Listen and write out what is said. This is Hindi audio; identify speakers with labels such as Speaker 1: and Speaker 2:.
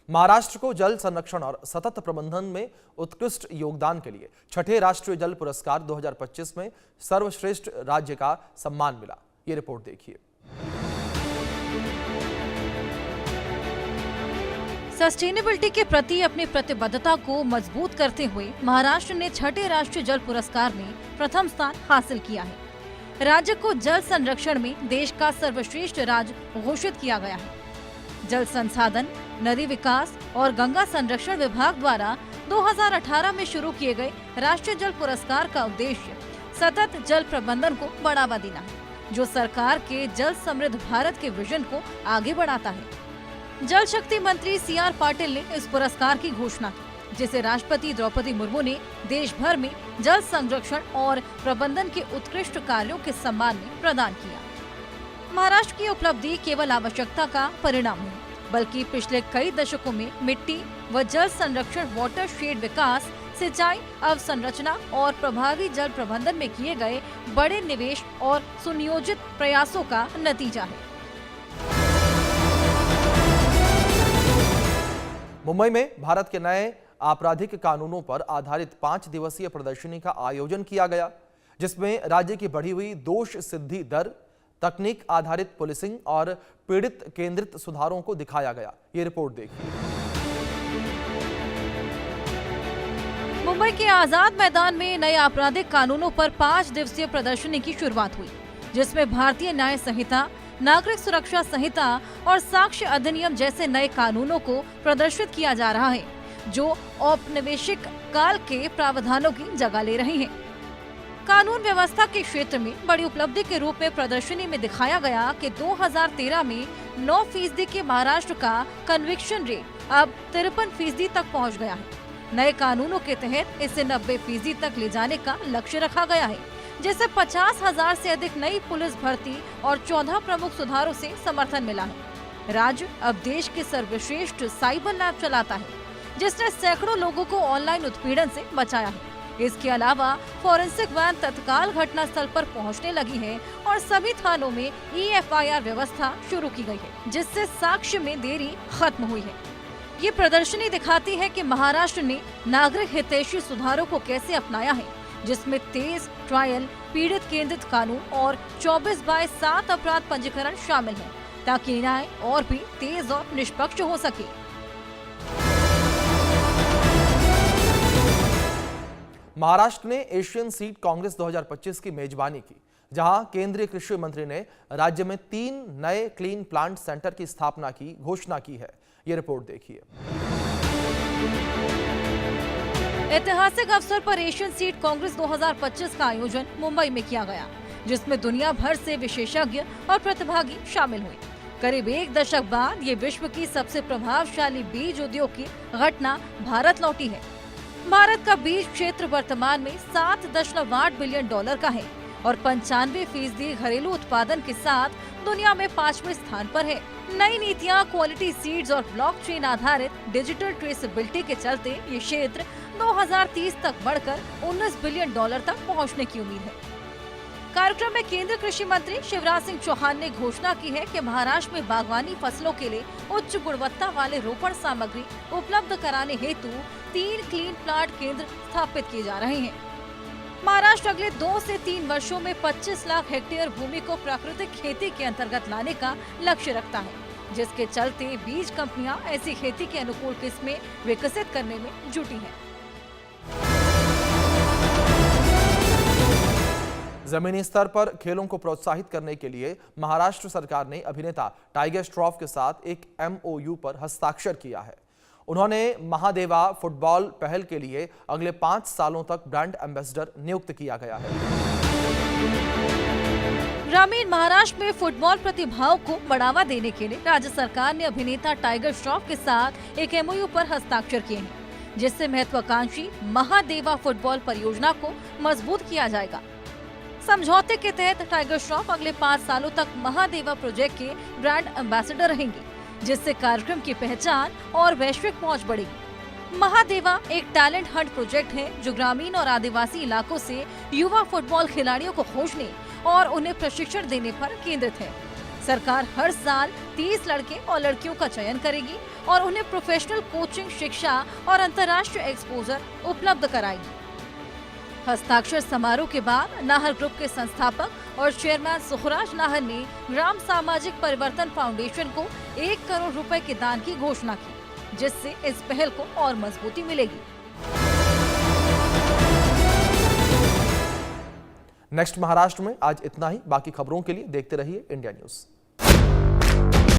Speaker 1: महाराष्ट्र को जल संरक्षण और सतत प्रबंधन में उत्कृष्ट योगदान के लिए छठे राष्ट्रीय जल पुरस्कार 2025 में सर्वश्रेष्ठ राज्य का सम्मान मिला। ये रिपोर्ट देखिए।
Speaker 2: सस्टेनेबिलिटी के प्रति अपनी प्रतिबद्धता को मजबूत करते हुए महाराष्ट्र ने छठे राष्ट्रीय जल पुरस्कार में प्रथम स्थान हासिल किया है। राज्य को जल संरक्षण में देश का सर्वश्रेष्ठ राज्य घोषित किया गया है। जल संसाधन, नदी विकास और गंगा संरक्षण विभाग द्वारा 2018 में शुरू किए गए राष्ट्रीय जल पुरस्कार का उद्देश्य सतत जल प्रबंधन को बढ़ावा देना है, जो सरकार के जल समृद्ध भारत के विजन को आगे बढ़ाता है। जल शक्ति मंत्री CR पाटिल ने इस पुरस्कार की घोषणा की, जिसे राष्ट्रपति द्रौपदी मुर्मू ने देश भर में जल संरक्षण और प्रबंधन के उत्कृष्ट कार्यों के सम्मान में प्रदान किया। महाराष्ट्र की उपलब्धि केवल आवश्यकता का परिणाम नहीं, बल्कि पिछले कई दशकों में मिट्टी व जल संरक्षण, वाटरशेड विकास, सिंचाई अवसंरचना और प्रभावी जल प्रबंधन में किए गए बड़े निवेश और सुनियोजित प्रयासों का नतीजा है।
Speaker 1: मुंबई में भारत के नए आपराधिक कानूनों पर आधारित 5 दिवसीय प्रदर्शनी का आयोजन किया गया, जिसमें राज्य की बढ़ी हुई दोष सिद्धि दर, तकनीक आधारित पुलिसिंग और पीड़ित केंद्रित सुधारों को दिखाया गया। ये रिपोर्ट देखिए।
Speaker 2: मुंबई के आजाद मैदान में नए आपराधिक कानूनों पर 5 दिवसीय प्रदर्शनी की शुरुआत हुई, जिसमें भारतीय न्याय संहिता, नागरिक सुरक्षा संहिता और साक्ष्य अधिनियम जैसे नए कानूनों को प्रदर्शित किया जा रहा है, जो औपनिवेशिक काल के प्रावधानों की जगह ले रहे हैं। कानून व्यवस्था के क्षेत्र में बड़ी उपलब्धि के रूप में प्रदर्शनी में दिखाया गया कि 2013 में 9% के महाराष्ट्र का कन्विक्शन रेट अब 53% तक पहुंच गया है। नए कानूनों के तहत इसे 90% तक ले जाने का लक्ष्य रखा गया है, जिससे 50,000 से अधिक नई पुलिस भर्ती और 14 प्रमुख सुधारों से समर्थन मिला है। राज्य अब देश के सर्वश्रेष्ठ साइबर लैब चलाता है, जिसने सैकड़ों लोगों को ऑनलाइन उत्पीड़न से बचाया है। इसके अलावा फॉरेंसिक वैन तत्काल घटनास्थल पर पहुंचने लगी है और सभी थानों में EFIR व्यवस्था शुरू की गई है, जिससे साक्ष्य में देरी खत्म हुई है। ये प्रदर्शनी दिखाती है कि महाराष्ट्र ने नागरिक हितैषी सुधारों को कैसे अपनाया है, जिसमें तेज ट्रायल, पीड़ित केंद्रित कानून और 24/7 अपराध पंजीकरण शामिल है, ताकि न्याय और भी तेज और निष्पक्ष हो सके।
Speaker 1: महाराष्ट्र ने एशियन सीड कांग्रेस 2025 की मेजबानी की, जहां केंद्रीय कृषि मंत्री ने राज्य में 3 नए क्लीन प्लांट सेंटर की स्थापना की घोषणा की है। ये रिपोर्ट देखिए।
Speaker 2: ऐतिहासिक अवसर पर एशियन सीड कांग्रेस 2025 का आयोजन मुंबई में किया गया, जिसमें दुनिया भर से विशेषज्ञ और प्रतिभागी शामिल हुए। करीब 1 दशक बाद ये विश्व की सबसे प्रभावशाली बीज उद्योग की घटना भारत लौटी है। भारत का बीज क्षेत्र वर्तमान में $7.8 बिलियन का है और 95% घरेलू उत्पादन के साथ दुनिया में 5वें स्थान पर है। नई नीतियां, क्वालिटी सीड्स और ब्लॉकचेन आधारित डिजिटल ट्रेसेबिलिटी के चलते ये क्षेत्र 2030 तक बढ़कर $19 बिलियन तक पहुंचने की उम्मीद है। कार्यक्रम में केंद्रीय कृषि मंत्री शिवराज सिंह चौहान ने घोषणा की है कि महाराष्ट्र में बागवानी फसलों के लिए उच्च गुणवत्ता वाले रोपण सामग्री उपलब्ध कराने हेतु 3 क्लीन प्लांट केंद्र स्थापित किए जा रहे हैं। महाराष्ट्र अगले 2 से 3 वर्षों में 25 लाख हेक्टेयर भूमि को प्राकृतिक खेती के अंतर्गत लाने का लक्ष्य रखता है, जिसके चलते बीज कंपनियां ऐसी खेती के अनुकूल किस्में विकसित करने में जुटी हैं।
Speaker 1: जमीनी स्तर पर खेलों को प्रोत्साहित करने के लिए महाराष्ट्र सरकार ने अभिनेता टाइगर श्रॉफ के साथ एक MOU पर हस्ताक्षर किया है। उन्होंने महादेवा फुटबॉल पहल के लिए अगले 5 सालों तक ब्रांड एम्बेसडर नियुक्त किया गया है।
Speaker 2: ग्रामीण महाराष्ट्र में फुटबॉल प्रतिभाओं को बढ़ावा देने के लिए राज्य सरकार ने अभिनेता टाइगर श्रॉफ के साथ एक MOU पर हस्ताक्षर किए हैं, जिससे महत्वाकांक्षी महादेवा फुटबॉल परियोजना को मजबूत किया जाएगा। समझौते के तहत टाइगर श्रॉफ अगले 5 सालों तक महादेवा प्रोजेक्ट के ब्रांड एम्बेसडर रहेंगे, जिससे कार्यक्रम की पहचान और वैश्विक पहुंच बढ़ेगी। महादेवा एक टैलेंट हंट प्रोजेक्ट है, जो ग्रामीण और आदिवासी इलाकों से युवा फुटबॉल खिलाड़ियों को खोजने और उन्हें प्रशिक्षण देने पर केंद्रित है। सरकार हर साल 30 लड़के और लड़कियों का चयन करेगी और उन्हें प्रोफेशनल कोचिंग, शिक्षा और अंतर्राष्ट्रीय एक्सपोजर उपलब्ध कराएगी। हस्ताक्षर समारोह के बाद नाहर ग्रुप के संस्थापक और चेयरमैन सुखराज नाहर ने ग्राम सामाजिक परिवर्तन फाउंडेशन को 1 करोड़ रुपए के दान की घोषणा की, जिससे इस पहल को और मजबूती मिलेगी।
Speaker 1: नेक्स्ट महाराष्ट्र में आज इतना ही। बाकी खबरों के लिए देखते रहिए इंडिया न्यूज।